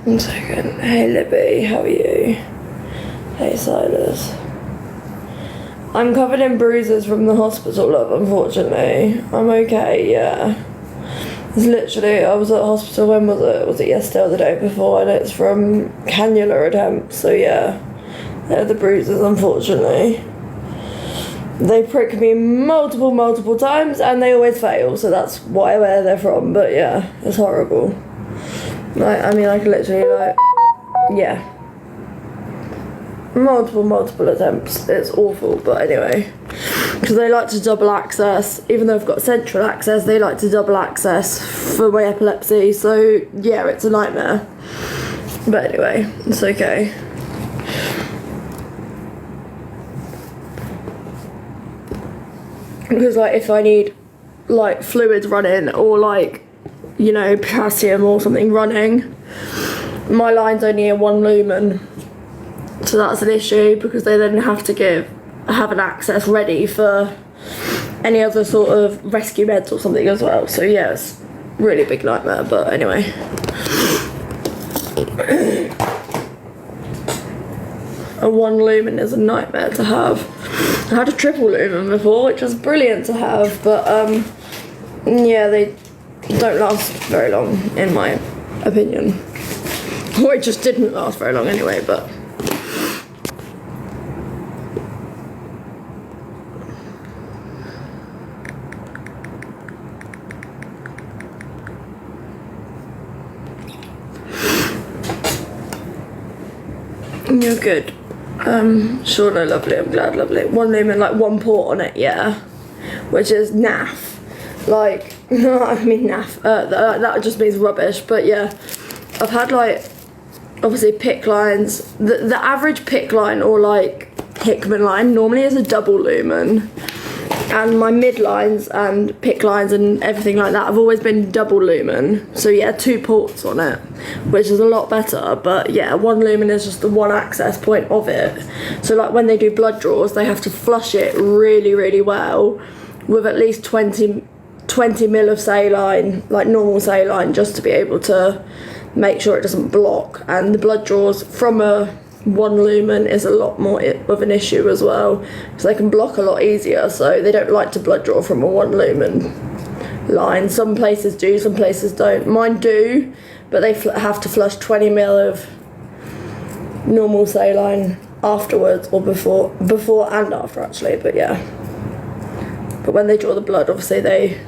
One second. Hey Libby, how are you? Hey Silas. I'm covered in bruises from the hospital, love, unfortunately. I'm okay, yeah. It's literally, I was at hospital, when was it? Was it yesterday or the day before? And it's from cannula attempts, so yeah. They're the bruises, unfortunately. They prick me multiple times and they always fail, so that's where they're from, but yeah, it's horrible. Like, I mean, I can literally, like, yeah. Multiple attempts. It's awful, but anyway. Because they like to double access, even though I've got central access, they like to double access for my epilepsy, so yeah, it's a nightmare. But anyway, it's okay. Because, like, if I need, like, fluids running or, like, you know, potassium or something running, my line's only a 1 lumen. So that's an issue, because they then have to have an access ready for any other sort of rescue meds or something as well. So, yeah, it's really big nightmare, but anyway. A 1 lumen is a nightmare to have. I had a triple lumen before, which was brilliant to have, but yeah, they don't last very long, in my opinion. Or it just didn't last very long anyway, but... You're good. Sure, no, lovely, I'm glad, lovely. 1 lumen, like 1 port on it, yeah. Which is naff. Like, I mean naff. That just means rubbish, but yeah. I've had, like, obviously PICC lines. The average PICC line, or like Hickman line, normally is a double lumen. And my midlines and PICC lines and everything like that have always been double lumen. So yeah, 2 ports on it, which is a lot better. But yeah, 1 lumen is just the 1 access point of it. So like when they do blood draws, they have to flush it really well with at least 20 mil of saline, like normal saline, just to be able to make sure it doesn't block. And the blood draws from a 1 lumen is a lot more of an issue as well, because they can block a lot easier, so they don't like to blood draw from a 1 lumen line. Some places do, some places don't. Mine do, but they have to flush 20 mil of normal saline afterwards, or before and after actually, but yeah. But when they draw the blood, obviously they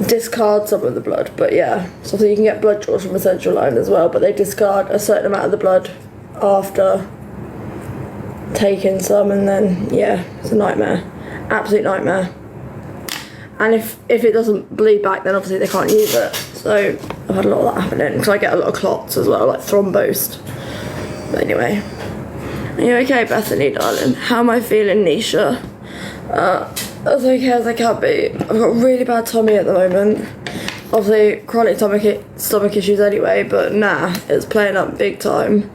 discard some of the blood, but yeah. So you can get blood draws from a central line as well, but they discard a certain amount of the blood after taking some, and then yeah, it's a nightmare, absolute nightmare. And if it doesn't bleed back, then obviously they can't use it. So I've had a lot of that happening, because I get a lot of clots as well, like thrombosed. But anyway, are you okay, Bethany, darling? How am I feeling, Nisha? As okay as I can be. I've got really bad tummy at the moment. Obviously chronic stomach issues anyway, but nah, it's playing up big time.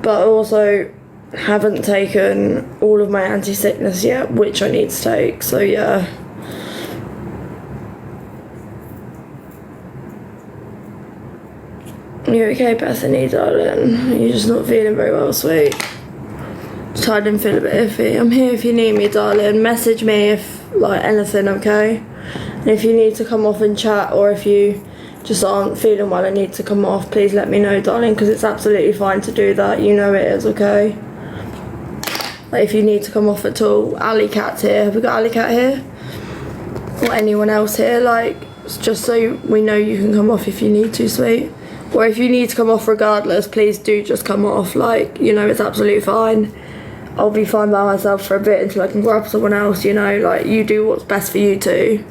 But I also haven't taken all of my anti-sickness yet, which I need to take, so yeah. You okay, Bethany, darling? You're just not feeling very well, sweet. Tired and feel a bit iffy. I'm here if you need me, darling. Message me if, like, anything, okay? And if you need to come off and chat, or if you just aren't feeling well and need to come off, please let me know, darling, because it's absolutely fine to do that. You know it is, okay? Like, if you need to come off at all. Alley Cat's here. Have we got Alley Cat here? Or anyone else here? Like, it's just so we know you can come off if you need to, sweet. Or if you need to come off regardless, please do just come off. Like, you know, it's absolutely fine. I'll be fine by myself for a bit until I can grab someone else, you know? Like, you do what's best for you too.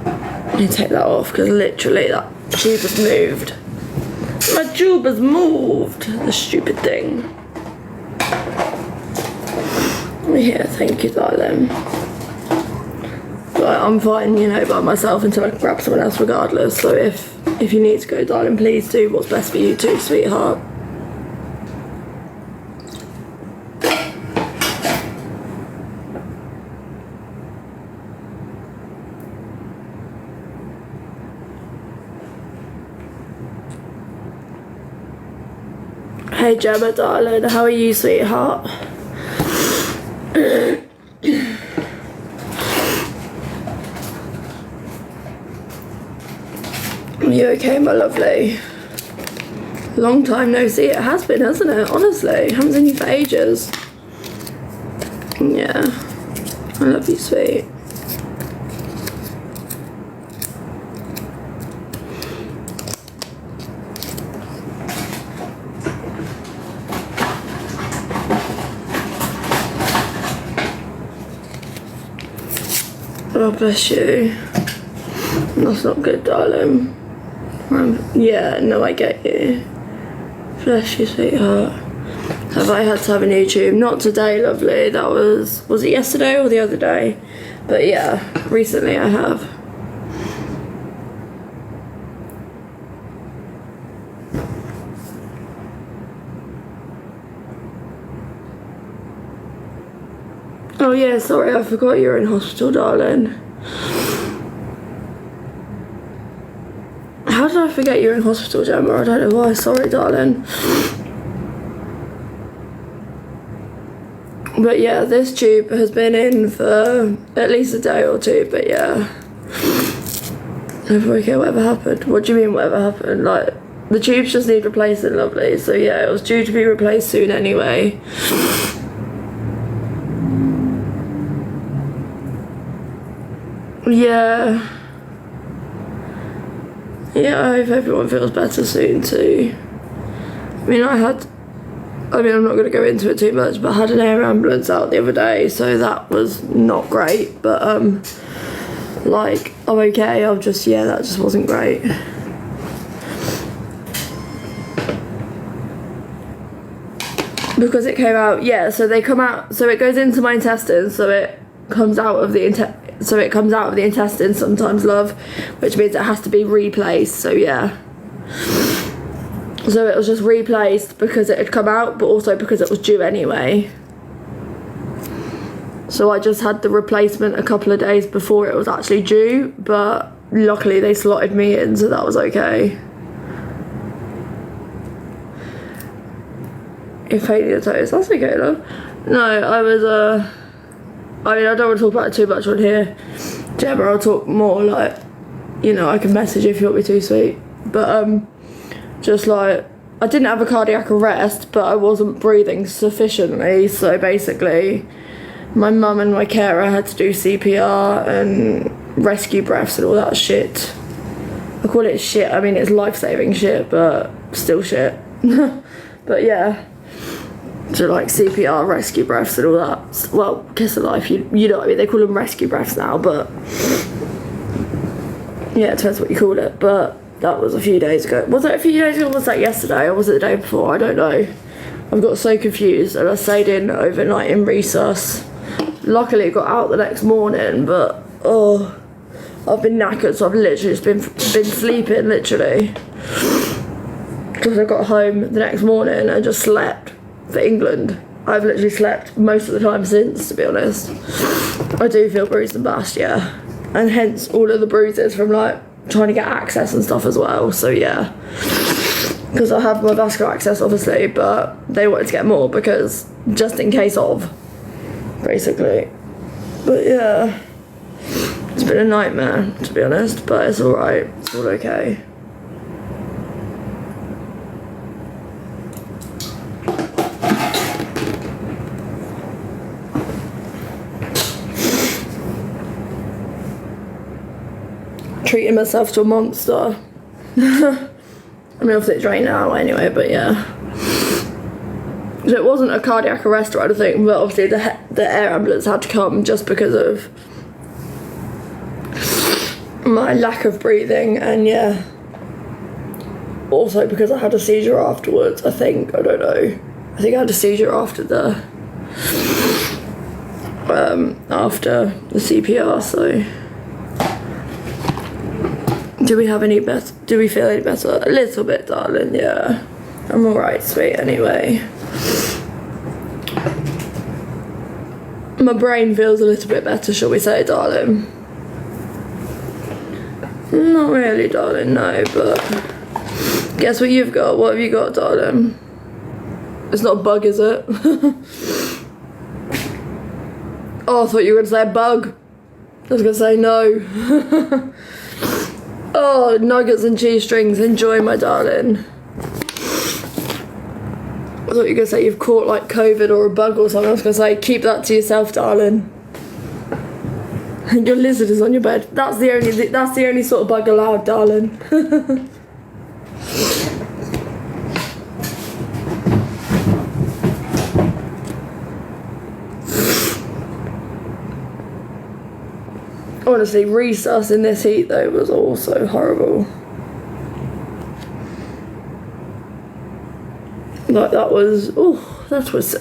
I need to take that off, because literally that tube has moved. My tube has moved. The stupid thing. Yeah, thank you, darling. But I'm fine, you know, by myself until I can grab someone else regardless. So if you need to go, darling, please do what's best for you too, sweetheart. Hey Gemma, darling, how are you, sweetheart? Are you okay, my lovely? Long time no see. It has been, hasn't it? Honestly, haven't seen you for ages. Yeah, I love you, sweet. Oh, bless you. That's not good, darling. Yeah, no, I get you. Bless you, sweetheart. Have I had to have a new tube? Not today, lovely. That was it yesterday or the other day? But yeah, recently I have. Oh yeah, sorry, I forgot you were in hospital, darling. How did I forget you were in hospital, Gemma? I don't know why. Sorry, darling. But yeah, this tube has been in for at least a day or two, but yeah. Okay, whatever happened? What do you mean, whatever happened? Like, the tubes just need replacing, lovely. So yeah, it was due to be replaced soon anyway. Yeah. Yeah, I hope everyone feels better soon too. I mean, I'm not going to go into it too much, but I had an air ambulance out the other day, so that was not great. But, like, I'm okay. That just wasn't great. Because it came out, yeah, so they come out, so it goes into my intestines, so it comes out of the intestines sometimes, love, which means it has to be replaced. So yeah, so it was just replaced because it had come out, but also because it was due anyway. So I just had the replacement a couple of days before it was actually due, but luckily they slotted me in, so that was okay. If painting your toes, that's okay, love. No, I was I mean, I don't want to talk about it too much on here, Gemma. I'll talk more, like, you know, I can message you if you want me to, sweet. But, just like, I didn't have a cardiac arrest, but I wasn't breathing sufficiently. So basically, my mum and my carer had to do CPR and rescue breaths and all that shit. I call it shit. I mean, it's life-saving shit, but still shit. But yeah. So like CPR, rescue breaths and all that. Well, kiss of life, you know what I mean, they call them rescue breaths now, but yeah, it depends what you call it. But that was a few days ago. Was it a few days ago or was that yesterday or was it the day before? I don't know. I've got so confused, and I stayed in overnight in resus. Luckily got out the next morning, but oh, I've been knackered, so I've literally just been sleeping, literally. Because I got home the next morning and just slept for England. I've literally slept most of the time since, to be honest. I do feel bruised and bashed, yeah. And hence all of the bruises from like trying to get access and stuff as well, so yeah. Because I have my vascular access obviously, but they wanted to get more because just in case of, basically. But yeah, it's been a nightmare, to be honest, but it's alright, it's all okay. Treating myself to a monster. I mean, obviously it's right now anyway, but yeah. So it wasn't a cardiac arrest or anything, but obviously the air ambulance had to come just because of my lack of breathing, and yeah. Also because I had a seizure afterwards, I think. I don't know. I think I had a seizure after the CPR, so. Do we feel any better? A little bit, darling, yeah. I'm alright, sweet, anyway. My brain feels a little bit better, shall we say, darling? Not really, darling, no, but... Guess what you've got? What have you got, darling? It's not a bug, is it? Oh, I thought you were going to say a bug. I was going to say no. Oh, nuggets and cheese strings. Enjoy, my darling. I thought you were going to say you've caught like COVID or a bug or something. I was going to say keep that to yourself, darling. Your lizard is on your bed. That's the only sort of bug allowed, darling. Honestly, recess in this heat though was also horrible. Like that was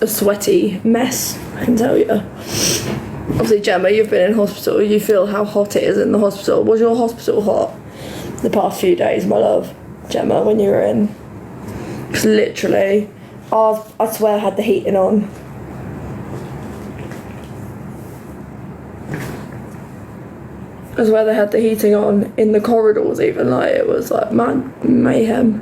a sweaty mess, I can tell you. Obviously, Gemma, you've been in hospital. You feel how hot it is in the hospital. Was your hospital hot the past few days, my love? Gemma, when you were in? Because literally, I swear I had the heating on. I swear they had the heating on in the corridors even. Like, it was like, man, mayhem.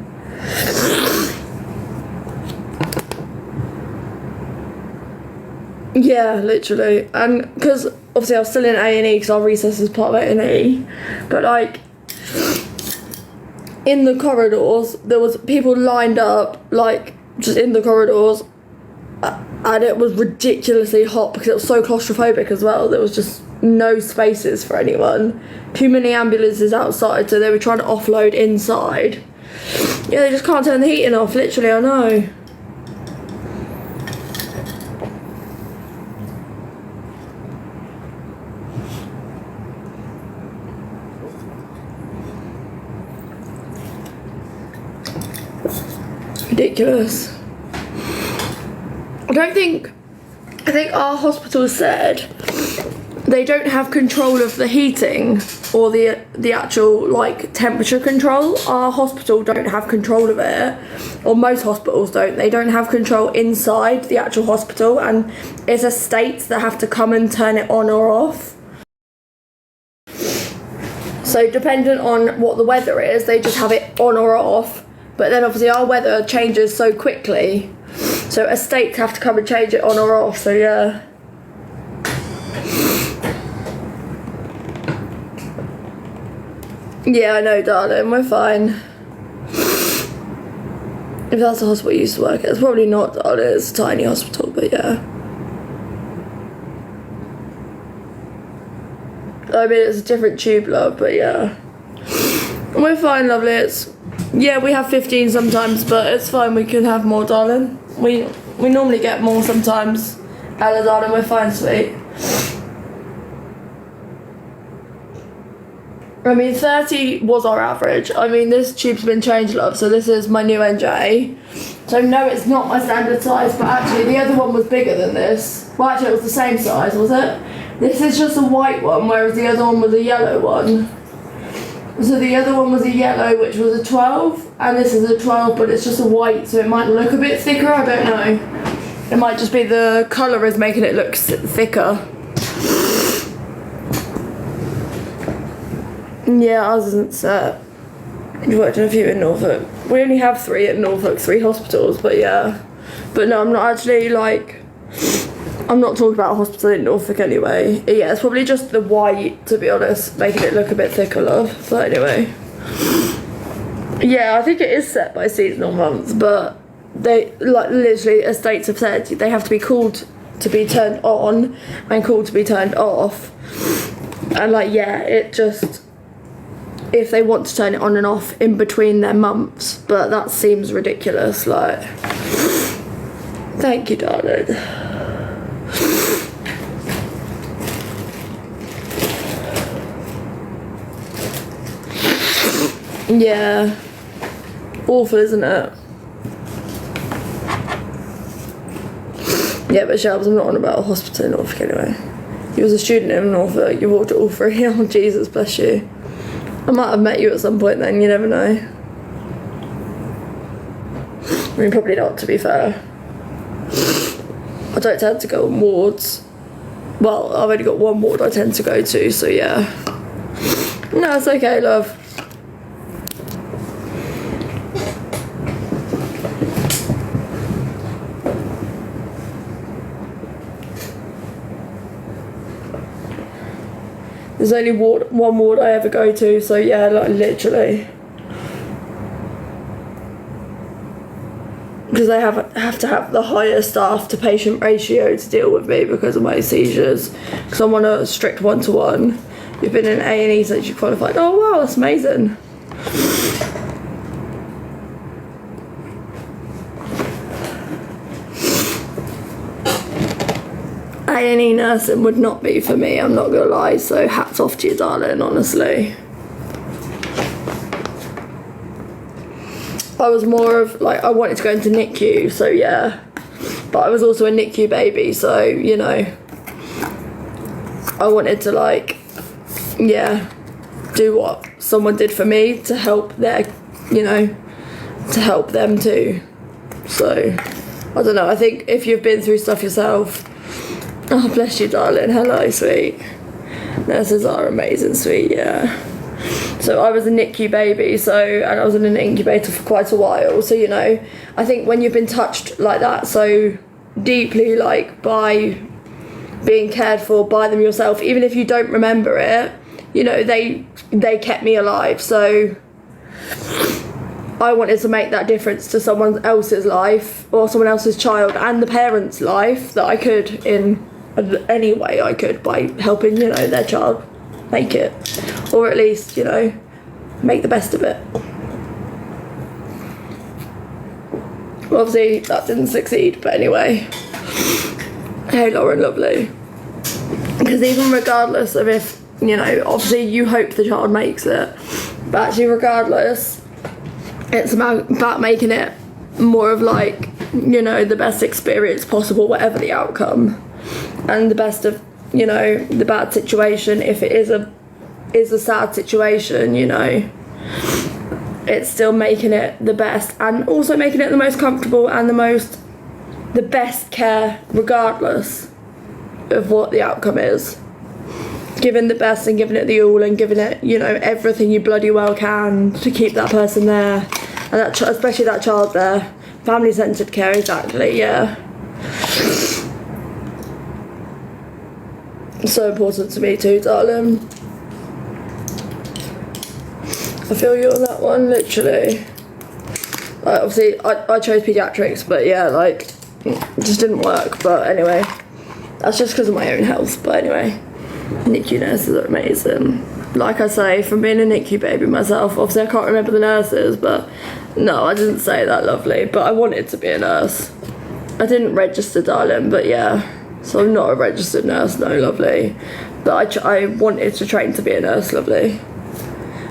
Yeah, literally. And because obviously I was still in A&E because our recess is part of A&E, but like in the corridors there was people lined up like just in the corridors, and it was ridiculously hot because it was so claustrophobic as well. There was just no spaces for anyone. Too many ambulances outside, so they were trying to offload inside. Yeah, they just can't turn the heating off, literally. I know. Ridiculous. I think our hospital said they don't have control of the heating or the actual like temperature control. Our hospital don't have control of it, or most hospitals don't. They don't have control inside the actual hospital, and it's estates that have to come and turn it on or off. So dependent on what the weather is, they just have it on or off. But then obviously our weather changes so quickly, so estates have to come and change it on or off, so yeah. Yeah, I know, darling, we're fine. If that's the hospital you used to work at, it's probably not, darling, it's a tiny hospital, but yeah. I mean, it's a different tube, love, but yeah. We're fine, lovely, yeah, we have 15 sometimes, but it's fine, we can have more, darling. We normally get more sometimes. Ella, darling, we're fine, sweet. I mean, 30 was our average. I mean, this tube's been changed, love, so this is my new NJ. So no, it's not my standard size, but actually the other one was bigger than this. Well, actually it was the same size, was it? This is just a white one, whereas the other one was a yellow one. So the other one was a yellow, which was a 12, and this is a 12, but it's just a white, so it might look a bit thicker, I don't know. It might just be the colour is making it look thicker. Yeah, ours isn't set. You've worked in a few in Norfolk. We only have 3 at Norfolk, 3 hospitals, but yeah. But no, I'm not actually like... I'm not talking about a hospital in Norfolk anyway. Yeah, it's probably just the white, to be honest, making it look a bit thicker, love. So anyway. Yeah, I think it is set by seasonal months, but they, like, literally, estates have said they have to be called to be turned on and called to be turned off. And, like, yeah, it just... if they want to turn it on and off in between their months, but that seems ridiculous, like... Thank you, darling. Yeah. Awful, isn't it? Yeah, but Shelves, I'm not on about a hospital in Norfolk anyway. You was a student in Norfolk, you walked it all through. Oh, Jesus, bless you. I might have met you at some point then, you never know. I mean, probably not, to be fair. I don't tend to go on wards. Well, I've only got one ward I tend to go to, so yeah. No, it's okay, love. There's only one ward I ever go to, so yeah, like literally. Because they have to have the higher staff to patient ratio to deal with me because of my seizures. Because I'm on a strict 1-to-1. You've been in A&E since you qualified. Oh wow, that's amazing. A&E nursing would not be for me, I'm not gonna lie, so hats off to you, darling, honestly. I was more of, like, I wanted to go into NICU, so yeah. But I was also a NICU baby, so, you know. I wanted to, like, yeah, do what someone did for me to help their, you know, to help them too. So, I don't know, I think if you've been through stuff yourself, oh, bless you, darling. Hello, sweet. Nurses are amazing, sweet, yeah. So I was a NICU baby, and I was in an incubator for quite a while. So, you know, I think when you've been touched like that so deeply, like, by being cared for by them yourself, even if you don't remember it, you know, they kept me alive. So I wanted to make that difference to someone else's life or someone else's child and the parents' life that I could in any way I could by helping, you know, their child make it, or at least, you know, make the best of it. Well, obviously that didn't succeed, but anyway. Hey Lauren, lovely. Because even regardless of if, you know, obviously you hope the child makes it, but actually regardless, it's about making it more of, like, you know, the best experience possible, whatever the outcome, and the best of, you know, the bad situation, if it is a sad situation, you know, it's still making it the best and also making it the most comfortable and the best care regardless of what the outcome is. Giving the best and giving it the all and giving it, you know, everything you bloody well can to keep that person there, and that especially that child there. Family-centred care, exactly, yeah. So important to me too, darling. I feel you on that one, literally. Like, obviously, I chose paediatrics, but yeah, like, it just didn't work. But anyway, that's just because of my own health. But anyway, NICU nurses are amazing. Like I say, from being a NICU baby myself, obviously I can't remember the nurses, but no, I didn't say that, lovely. But I wanted to be a nurse. I didn't register, darling, but yeah. So I'm not a registered nurse, no, lovely. But I wanted to train to be a nurse, lovely.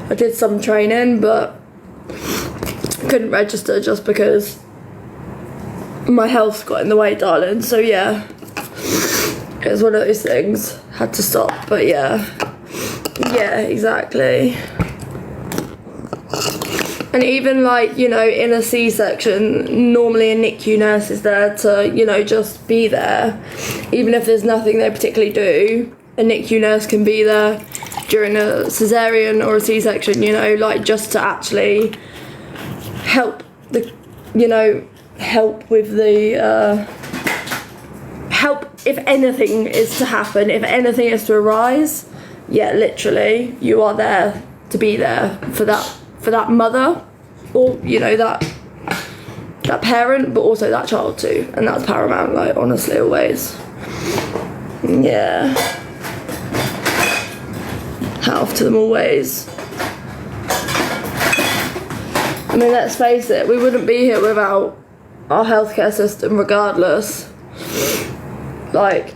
I did some training, but couldn't register just because my health got in the way, darling. So yeah, it was one of those things. Had to stop, but yeah. Yeah, exactly. And even, like, you know, in a C-section, normally a NICU nurse is there to, you know, just be there. Even if there's nothing they particularly do, a NICU nurse can be there during a cesarean or a C-section, you know, like, just to actually help the, you know, help with the, help if anything is to happen, if anything is to arise. Yeah, literally, you are there to be there for that mother, or, you know, that parent, but also that child too, and that's paramount, like, honestly, always. Yeah. Hat off to them always. I mean, let's face it, we wouldn't be here without our healthcare system regardless. Like,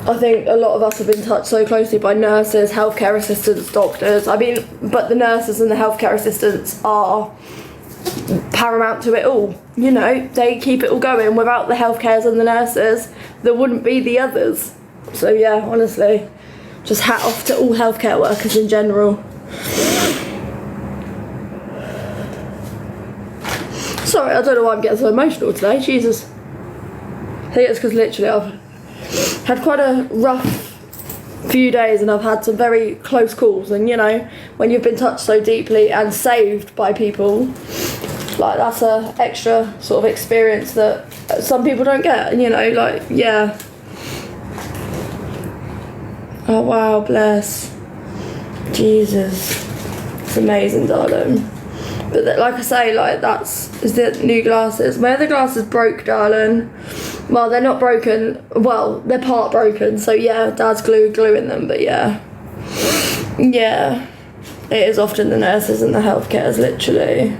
I think a lot of us have been touched so closely by nurses, healthcare assistants, doctors. I mean, but the nurses and the healthcare assistants are paramount to it all. You know, they keep it all going. Without the healthcares and the nurses, there wouldn't be the others. So yeah, honestly, just hat off to all healthcare workers in general. Sorry, I don't know why I'm getting so emotional today, Jesus. I think it's because literally I've had quite a rough few days and I've had some very close calls, and, you know, when you've been touched so deeply and saved by people, like, that's a extra sort of experience that some people don't get, you know, like, yeah. Oh wow, bless. Jesus. It's amazing, darling. But like I say, like is the new glasses. My other glasses broke, darling. Well, they're not broken. Well, they're part broken. So yeah, Dad's gluing them. But yeah, yeah, it is often the nurses and the healthcares, literally.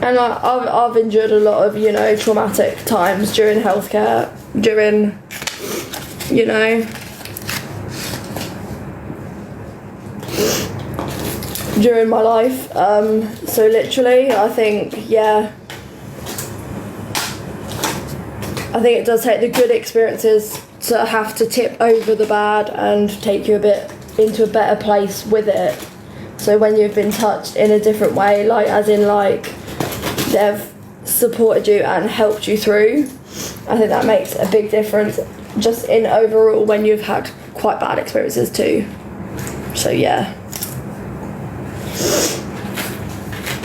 And I've endured a lot of, you know, traumatic times during healthcare, during, you know, during my life. So literally, I think, yeah, I think it does take the good experiences to have to tip over the bad and take you a bit into a better place with it. So when you've been touched in a different way, like as in like they've supported you and helped you through, I think that makes a big difference just in overall when you've had quite bad experiences too. So yeah,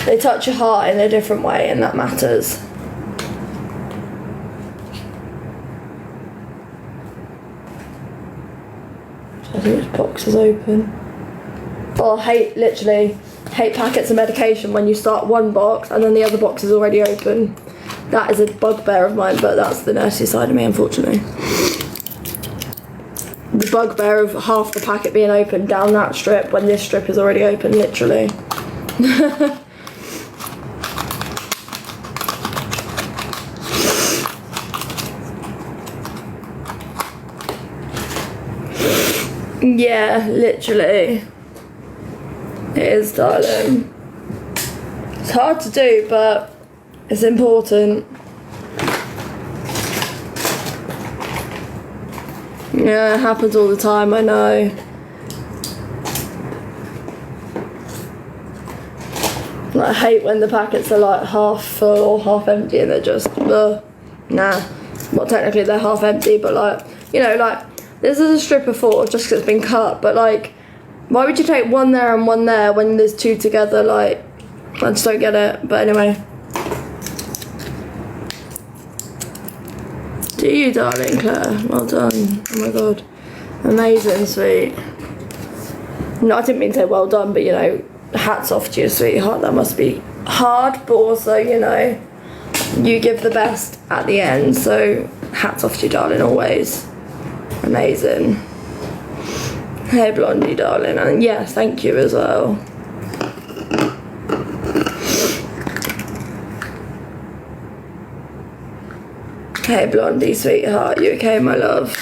they touch your heart in a different way and that matters. I think this box is open. Oh, I literally hate packets of medication when you start one box and then the other box is already open. That is a bugbear of mine, but that's the nursey side of me, unfortunately. The bugbear of half the packet being open down that strip when this strip is already open, literally. Yeah, literally. It is, darling. It's hard to do, but it's important. Yeah, it happens all the time, I know. I hate when the packets are like half full or half empty and they're just, nah. Well, technically they're half empty, but like, you know, like, this is a strip of 4 just because it's been cut, but like, why would you take one there and one there when there's 2 together? Like, I just don't get it. But anyway. Do you, darling Claire? Well done. Oh my god. Amazing, sweet. No, I didn't mean to say well done, but you know, hats off to you, sweetheart. That must be hard, but also, you know, you give the best at the end. So, hats off to you, darling, always. Amazing. Hey Blondie, darling, and yes, thank you as well. Hey Blondie, sweetheart, you okay, my love?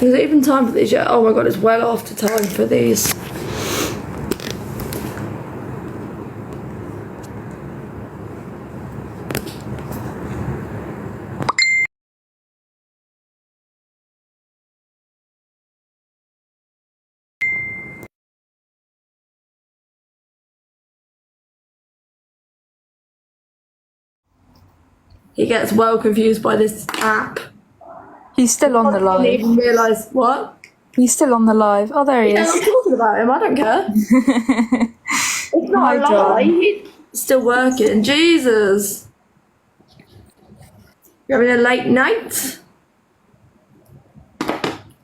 Is it even time for these yet? Oh my god, it's well after time for these. He gets well confused by this app. He's still on the live. I didn't even realise what? He's still on the live. Oh, there he is. I'm talking about him. I don't care. It's not a lie. He's still working. Jesus. You're having a late night?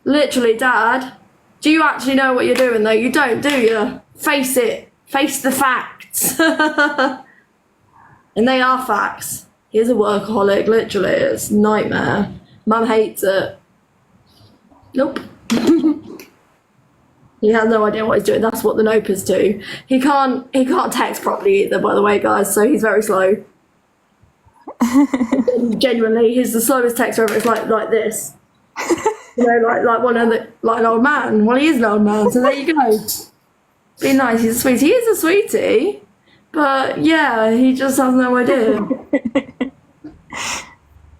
Literally, Dad. Do you actually know what you're doing, though? You don't, do you? Face it. Face the facts. And they are facts. He's a workaholic, literally. It's a nightmare. Mum hates it. Nope. He has no idea what he's doing. That's what the nopers do. He can't text properly either, by the way, guys, so he's very slow. Genuinely, he's the slowest texter ever. It's like this. You know, like one of the, like an old man. Well, he is an old man, so there you go. Be nice, he's a sweetie. He is a sweetie. But yeah, he just has no idea.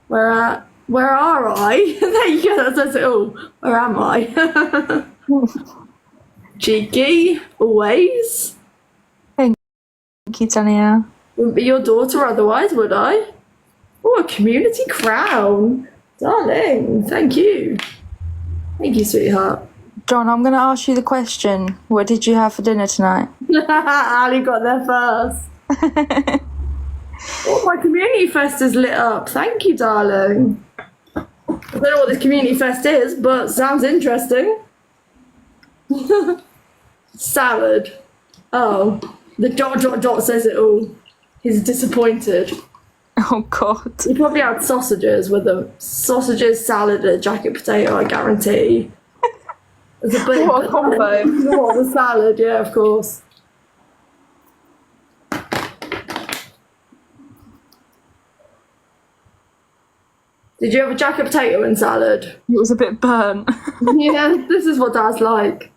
Where are I? There you go, that says it all. Where am I? Cheeky, always. Thank you, Tania. Wouldn't be your daughter otherwise, would I? Oh, a community crown. Darling, thank you. Thank you, sweetheart. John, I'm going to ask you the question. What did you have for dinner tonight? Ali got there first. Oh, my community fest is lit up. Thank you, darling. I don't know what this community fest is, but sounds interesting. Salad. Oh, the ... says it all. He's disappointed. Oh, God. He probably had sausages with them. Sausages, salad, and a jacket potato, I guarantee. There's a bit What a combo. What, the salad, yeah, of course. Did you have a jacket potato and salad? It was a bit burnt. Yeah, this is what Dad's like.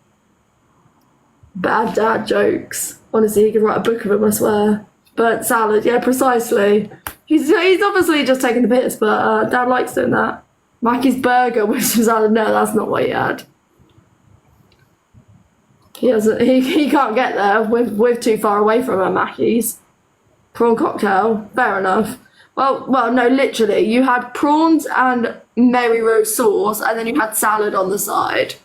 Bad dad jokes. Honestly, he could write a book of them, I swear. Burnt salad, yeah, precisely. He's obviously just taking the piss, but Dad likes doing that. Mackie's burger with some salad. No, that's not what he had. He can't get there. We're too far away from her, Mackie's. Prawn cocktail, fair enough. Well, no, literally, you had prawns and Mary Rose sauce, and then you had salad on the side.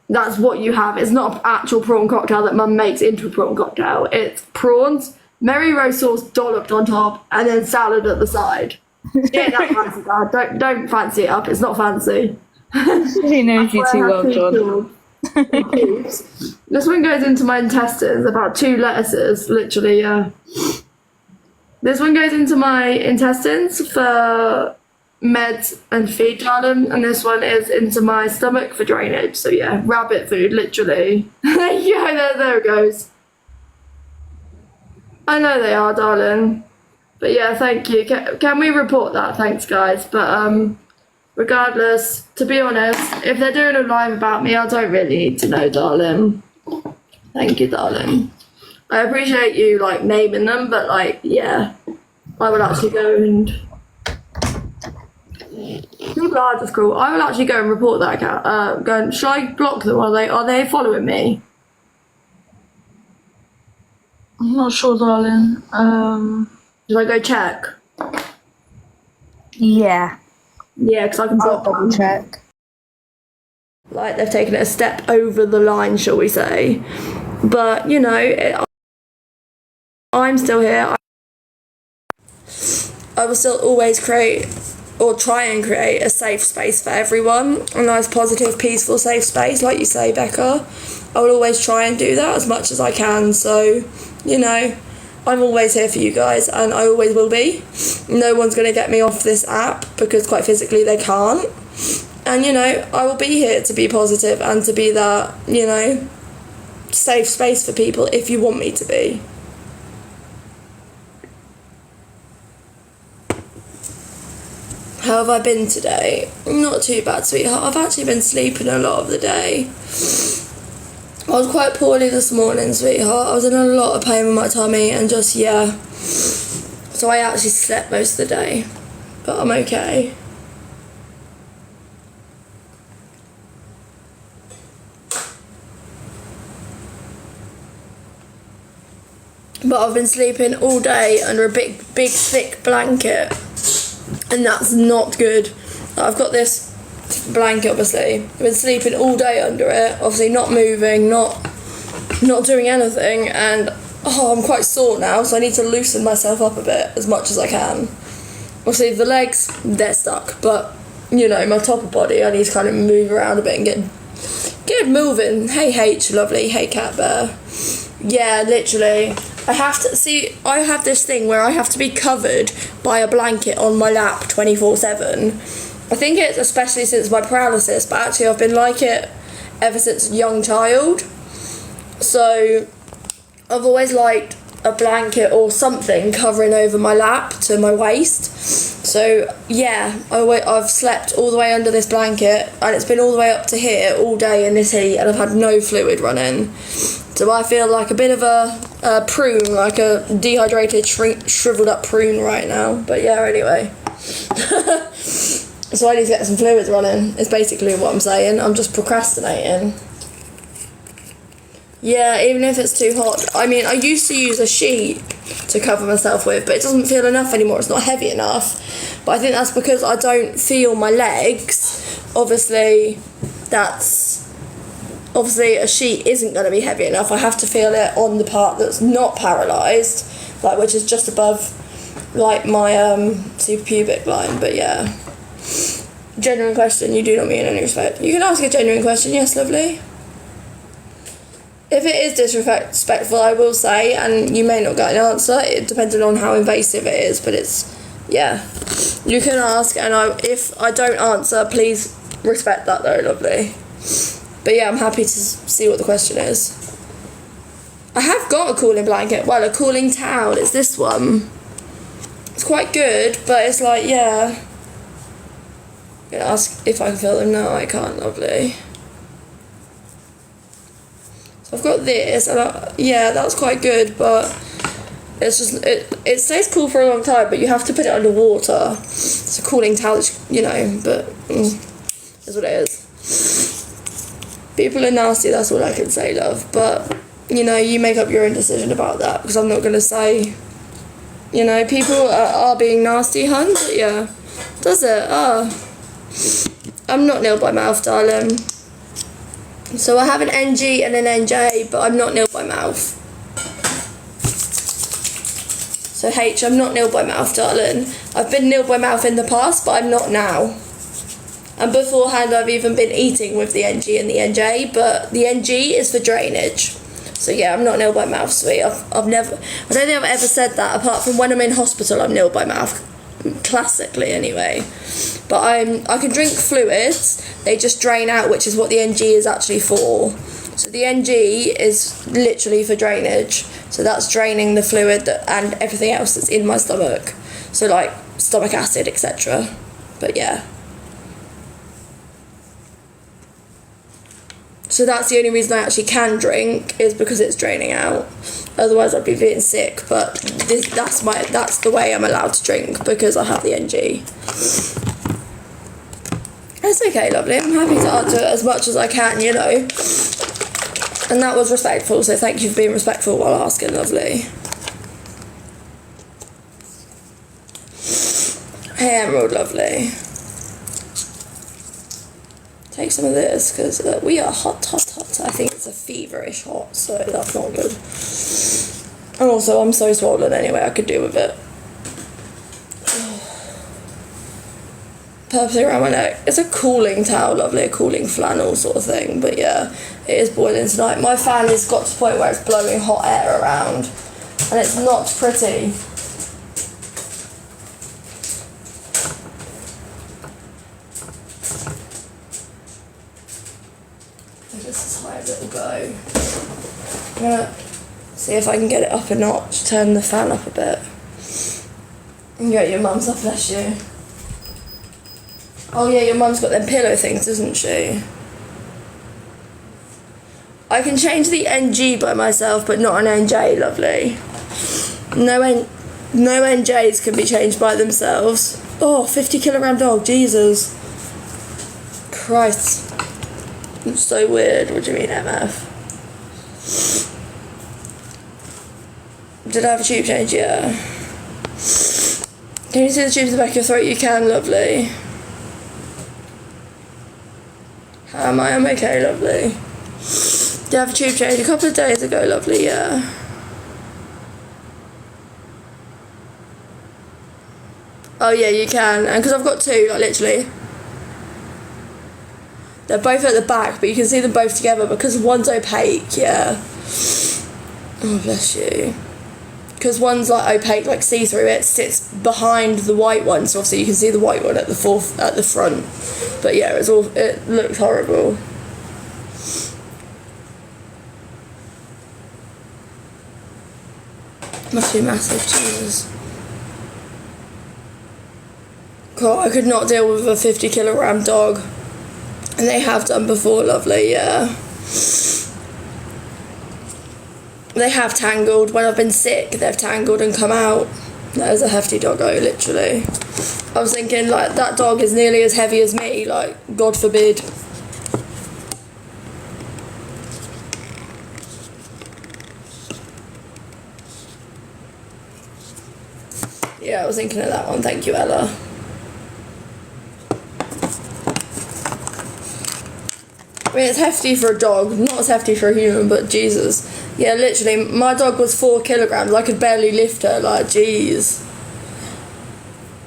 That's what you have. It's not an actual prawn cocktail that Mum makes into a prawn cocktail. It's prawns, Mary Rose sauce dolloped on top, and then salad at the side. Yeah, that's fancy, Dad. Don't fancy it up. It's not fancy. He knows you too well, John. This one goes into my intestines. About 2 lettuces, literally. Yeah. This one goes into my intestines for meds and feed, darling, and this one is into my stomach for drainage. So yeah, rabbit food, literally. Yeah, there it goes. I know they are, darling. But yeah, thank you. Can we report that? Thanks, guys. But regardless, to be honest, if they're doing a live about me, I don't really need to know, darling. Thank you, darling. I appreciate you, like, naming them, but, like, yeah. I will actually go and... People are just cruel. I will actually go and report that account. Should I block them? Are they following me? I'm not sure, darling. Should I go check? Yeah. Yeah, because I can block them. Check. Like, they've taken it a step over the line, shall we say. But, you know, I'm still here. I will still always create, or try and create, a safe space for everyone. A nice, positive, peaceful, safe space, like you say, Becca. I will always try and do that as much as I can. So, you know, I'm always here for you guys, and I always will be. No one's going to get me off this app, because quite physically they can't. And, you know, I will be here to be positive and to be that, you know, safe space for people if you want me to be. How have I been today? Not too bad, sweetheart. I've actually been sleeping a lot of the day. I was quite poorly this morning, sweetheart. I was in a lot of pain with my tummy and just, yeah. So I actually slept most of the day. But I'm okay. But I've been sleeping all day under a big, thick blanket. And that's not good. I've got this blanket, obviously. I've been sleeping all day under it. Obviously not moving, not doing anything. And, I'm quite sore now, so I need to loosen myself up a bit as much as I can. Obviously the legs, they're stuck. But, you know, my top of body, I need to kind of move around a bit and get moving. Hey H, lovely. Hey Cat Bear. Yeah, literally. I have this thing where I have to be covered by a blanket on my lap 24/7. I think it's especially since my paralysis, but actually I've been like it ever since a young child. So I've always liked a blanket or something covering over my lap to my waist. So yeah, I've slept all the way under this blanket, and it's been all the way up to here all day in this heat, and I've had no fluid running. So I feel like a bit of a prune, like a dehydrated, shriveled up prune right now. But yeah, anyway. So I need to get some fluids running, is basically what I'm saying. I'm just procrastinating. Yeah, even if it's too hot. I mean, I used to use a sheet to cover myself with, but it doesn't feel enough anymore. It's not heavy enough. But I think that's because I don't feel my legs. Obviously, that's obviously a sheet isn't going to be heavy enough. I have to feel it on the part that's not paralysed, like which is just above like my suprapubic line. But yeah, genuine question, you do not mean any respect. You can ask a genuine question, yes, lovely. If it is disrespectful, I will say, and you may not get an answer, it depending on how invasive it is, but it's, yeah, you can ask, and if I don't answer, please respect that though, lovely. But yeah, I'm happy to see what the question is. I have got a cooling blanket, well, a cooling towel, it's this one. It's quite good, but it's like, yeah. I'm gonna ask if I can feel them. No, I can't, lovely. So I've got this, and yeah, that's quite good, but it's just, it stays cool for a long time, but you have to put it under water. It's a cooling towel, you know, but that's what it is. People are nasty, that's all I can say, love, but, you know, you make up your own decision about that, because I'm not going to say, you know, people are being nasty, hun, but yeah. Does it? I'm not nil by mouth, darling. So I have an NG and an NJ, but I'm not nil by mouth. So H, I'm not nil by mouth, darling. I've been nil by mouth in the past, but I'm not now. And beforehand, I've even been eating with the NG and the NJ, but the NG is for drainage. So yeah, I'm not nil by mouth, sweet. I don't think I've ever said that, apart from when I'm in hospital, I'm nil by mouth. Classically anyway, but I can drink fluids, they just drain out, which is what the NG is actually for. So the NG is literally for drainage, so that's draining the fluid and everything else that's in my stomach, so like stomach acid, etc. But yeah, so that's the only reason I actually can drink, is because it's draining out. Otherwise I'd be feeling sick, but that's the way I'm allowed to drink, because I have the NG. It's okay, lovely. I'm happy to answer it as much as I can, you know. And that was respectful, so thank you for being respectful while asking, lovely. Hey Emerald, lovely. Take some of this, because we are hot. I think it's a feverish hot, so that's not good. And also, I'm so swollen anyway, I could do with it. Purposely around my neck. It's a cooling towel, lovely, a cooling flannel sort of thing, but yeah, it is boiling tonight. My fan has got to the point where it's blowing hot air around, and it's not pretty. Just as high as it'll go. I'm gonna see if I can get it up a notch, turn the fan up a bit. And get your mum's up, bless you. Oh yeah, your mum's got them pillow things, doesn't she? I can change the NG by myself, but not an NJ, lovely. No NJs can be changed by themselves. Oh, 50 kilogram dog, Jesus. Christ. It's so weird. What do you mean, MF? Did I have a tube change? Yeah. Can you see the tubes in the back of your throat? You can, lovely. How am I? I'm okay, lovely. Did I have a tube change a couple of days ago, lovely? Yeah. Oh yeah, you can. And because I've got two, like literally. They're both at the back, but you can see them both together because one's opaque, yeah. Oh, bless you. Because one's like opaque, like see-through, it sits behind the white one, so obviously you can see the white one at the front. But yeah, it looks horrible. Must be massive, Jesus. God, I could not deal with a 50 kilogram dog. And they have done before, lovely, yeah. They have tangled. When I've been sick, they've tangled and come out. That is a hefty doggo, literally. I was thinking, like, that dog is nearly as heavy as me, like, God forbid. Yeah, I was thinking of that one. Thank you, Ella. mean, it's hefty for a dog, not as hefty for a human, but Jesus. Yeah, literally, my dog was 4 kilograms. I could barely lift her, like, jeez.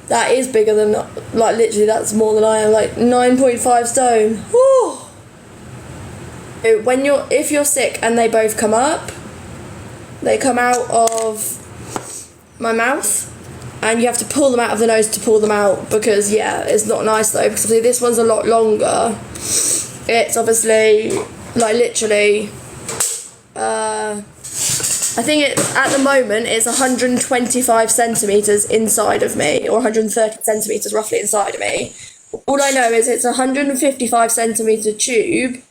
That is bigger than, like, literally, that's more than I am, like, 9.5 stone. Whew. If you're sick and they both come up, they come out of my mouth, and you have to pull them out of the nose to pull them out, because, yeah, it's not nice, though, because obviously this one's a lot longer. It's obviously, like, literally, I think it's, at the moment, it's 125 centimetres inside of me, or 130 centimetres roughly inside of me. All I know is it's a 155 centimetre tube,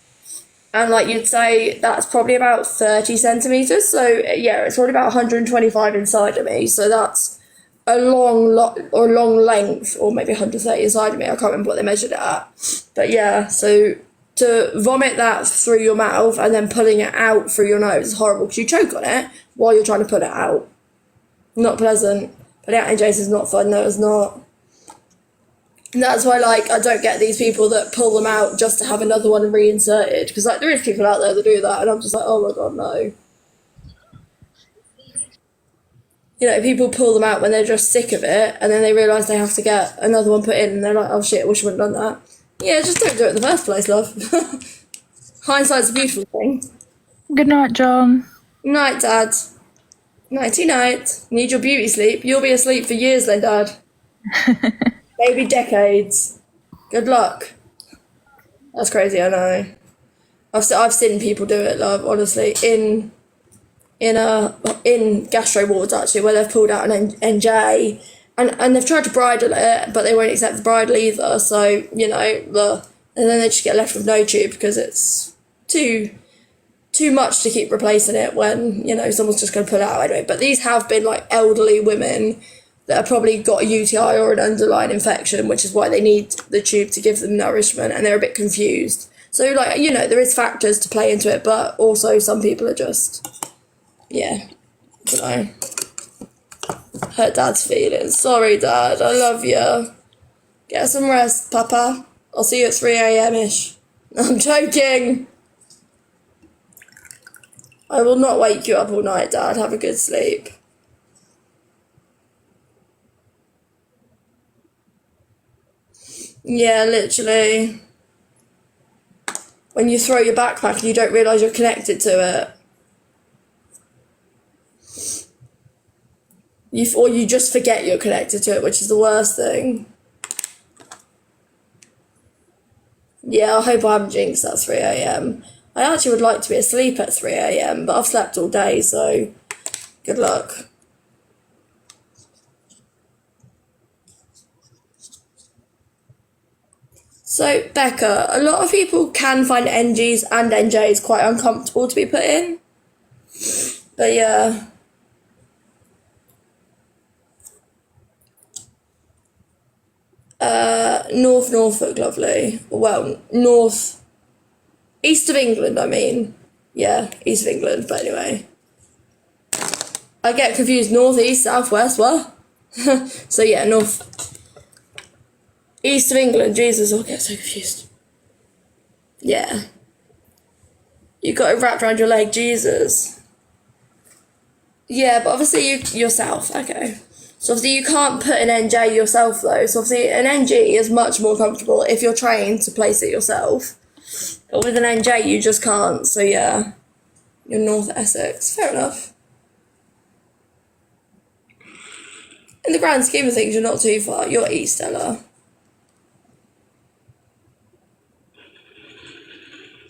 and, like, you'd say that's probably about 30 centimetres, so, yeah, it's probably about 125 inside of me, so that's a long length, or maybe 130 inside of me, I can't remember what they measured it at, but yeah, so to vomit that through your mouth and then pulling it out through your nose is horrible, because you choke on it while you're trying to put it out. Not pleasant. But yeah, NJ's is not fun, no, it's not. And that's why, like, I don't get these people that pull them out just to have another one reinserted, because, like, there is people out there that do that, and I'm just like, oh my god, no. You know, people pull them out when they're just sick of it, and then they realise they have to get another one put in, and they're like, oh shit, I wish I wouldn't have done that. Yeah, just don't do it in the first place, love. Hindsight's a beautiful thing. Good night, John. Night, Dad. Nighty night. Need your beauty sleep. You'll be asleep for years then, Dad. Maybe decades. Good luck. That's crazy, I know. I've seen people do it, love, honestly, in gastro wards, actually, where they've pulled out an NJ, and they've tried to bridle it, but they won't accept the bridle either, so, you know, and then they just get left with no tube, because it's too much to keep replacing it when, you know, someone's just going to pull it out anyway. But these have been, like, elderly women that have probably got a UTI or an underlying infection, which is why they need the tube to give them nourishment, and they're a bit confused. So, like, you know, there is factors to play into it, but also some people are just, yeah, I don't know, hurt Dad's feelings. Sorry, Dad, I love you. Get some rest, Papa. I'll see you at 3 a.m-ish. I'm joking. I will not wake you up all night, Dad. Have a good sleep. Yeah, literally. When you throw your backpack and you don't realise you're connected to it. Or you just forget you're connected to it, which is the worst thing. Yeah, I hope I haven't jinxed that 3 a.m. I actually would like to be asleep at 3 a.m, but I've slept all day, so good luck. So, Becca, a lot of people can find NGs and NJs quite uncomfortable to be put in. But yeah. North Norfolk, lovely. Well, east of England, I mean. Yeah, east of England, but anyway. I get confused, north, east, south, west, what? So yeah, east of England, Jesus, I'll get so confused. Yeah. You got it wrapped around your leg, Jesus. Yeah, but obviously you're south, okay. So obviously you can't put an NJ yourself though, so obviously an NG is much more comfortable if you're trained to place it yourself. But with an NJ you just can't, so yeah. You're North Essex, fair enough. In the grand scheme of things, you're not too far, you're East, Ella.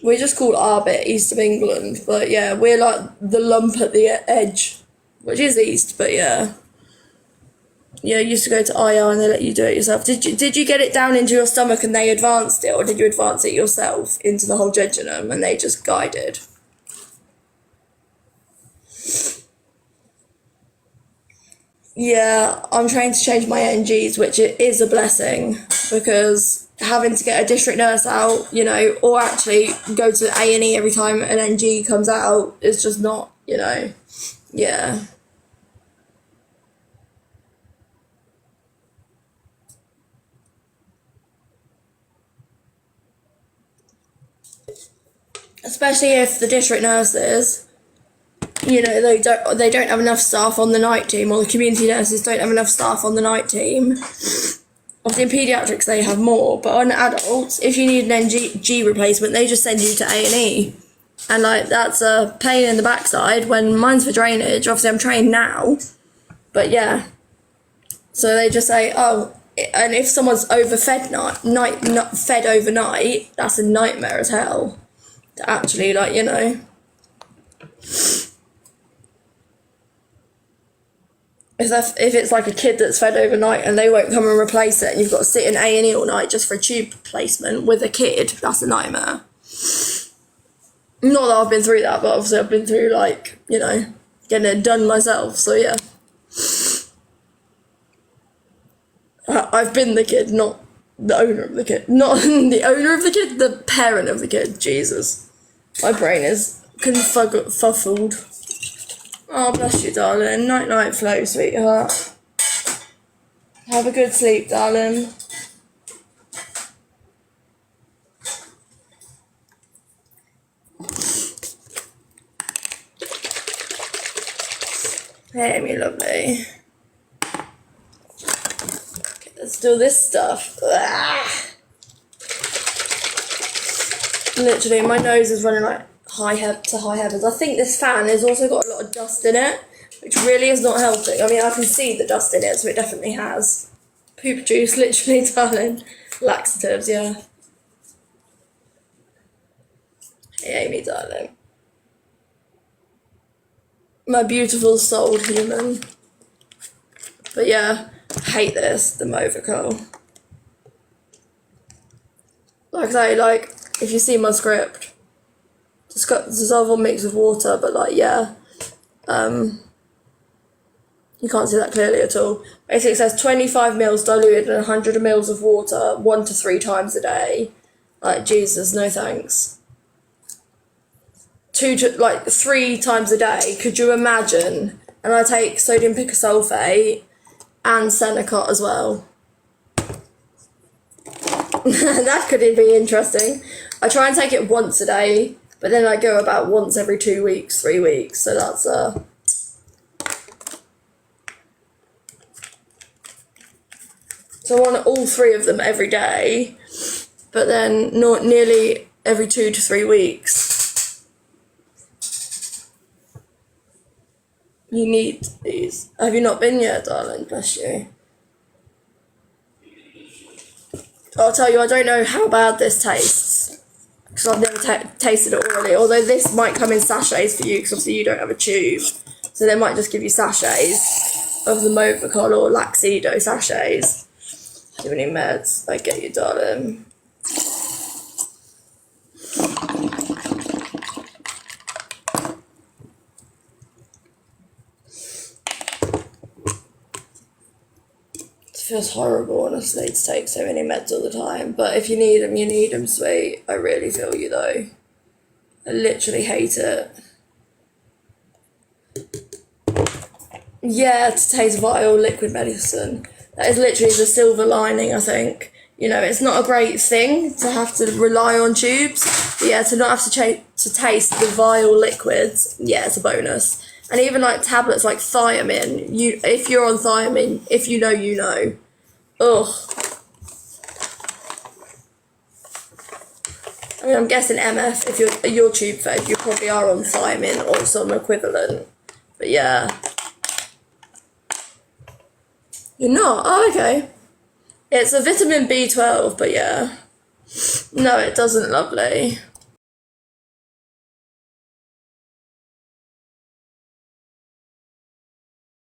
We're just called our bit East of England, but yeah, we're like the lump at the edge, which is East, but yeah. Yeah, you used to go to IR and they let you do it yourself. Did you get it down into your stomach and they advanced it, or did you advance it yourself into the whole jejunum and they just guided? Yeah, I'm trying to change my NGs, which is a blessing, because having to get a district nurse out, you know, or actually go to A&E every time an NG comes out is just not, you know, yeah. especially if the district nurses, you know, they don't have enough staff on the night team, or the community nurses don't have enough staff on the night team. Obviously in paediatrics they have more, but on adults, if you need an NG replacement, they just send you to A&E. And like, that's a pain in the backside when mine's for drainage. Obviously I'm trained now, but yeah. So they just say, oh, and if someone's overfed not fed overnight, that's a nightmare as hell. To actually, like, you know. If it's like a kid that's fed overnight and they won't come and replace it, and you've got to sit in A&E all night just for a tube replacement with a kid, that's a nightmare. Not that I've been through that, but obviously I've been through, like, you know, getting it done myself, so yeah. I've been the kid, not the owner of the kid. Not the owner of the kid, the parent of the kid. Jesus. My brain is confuffled. Oh, bless you, darling. Night-night flow, sweetheart. Have a good sleep, darling. Hey, me lovely. Okay, let's do this stuff. Literally, my nose is running like high heavens. I think this fan has also got a lot of dust in it, which really is not helping. I mean, I can see the dust in it, so it definitely has. Poop juice, literally, darling. Laxatives, yeah. Hey, Amy, darling. My beautiful souled human. But yeah, I hate this, the Movicol. Like I say, like, if you see my script, dissolve or mix with water, but like, yeah, you can't see that clearly at all. Basically it says 25 mils diluted in 100 mils of water 1 to 3 times a day. Like, Jesus, no thanks. 3 times a day, could you imagine? And I take sodium picosulfate and Senecot as well. That could be interesting. I try and take it once a day, but then I go about once every 2 weeks, 3 weeks, so that's so I want all 3 of them every day, but then not nearly every 2 to 3 weeks. You need these. Have you not been yet, darling? Bless you. I'll tell you, I don't know how bad this tastes, because I've never tasted it already, although this might come in sachets for you, because obviously you don't have a tube, so they might just give you sachets of the Movicol or Laxido sachets. Do you have any meds? I get you, darling. It feels horrible, honestly, to take so many meds all the time. But if you need them, you need them, sweet. I really feel you, though. I literally hate it. Yeah, to taste vile liquid medicine. That is literally the silver lining, I think. You know, it's not a great thing to have to rely on tubes. But yeah, to not have to taste the vile liquids, yeah, it's a bonus. And even like tablets like thiamine, if you're on thiamine, if you know, you know. Ugh. I mean, I'm guessing MF, if you're tube fed, you probably are on thiamine or some equivalent. But yeah. You're not? Oh, okay. It's a vitamin B12, but yeah. No, it doesn't, lovely.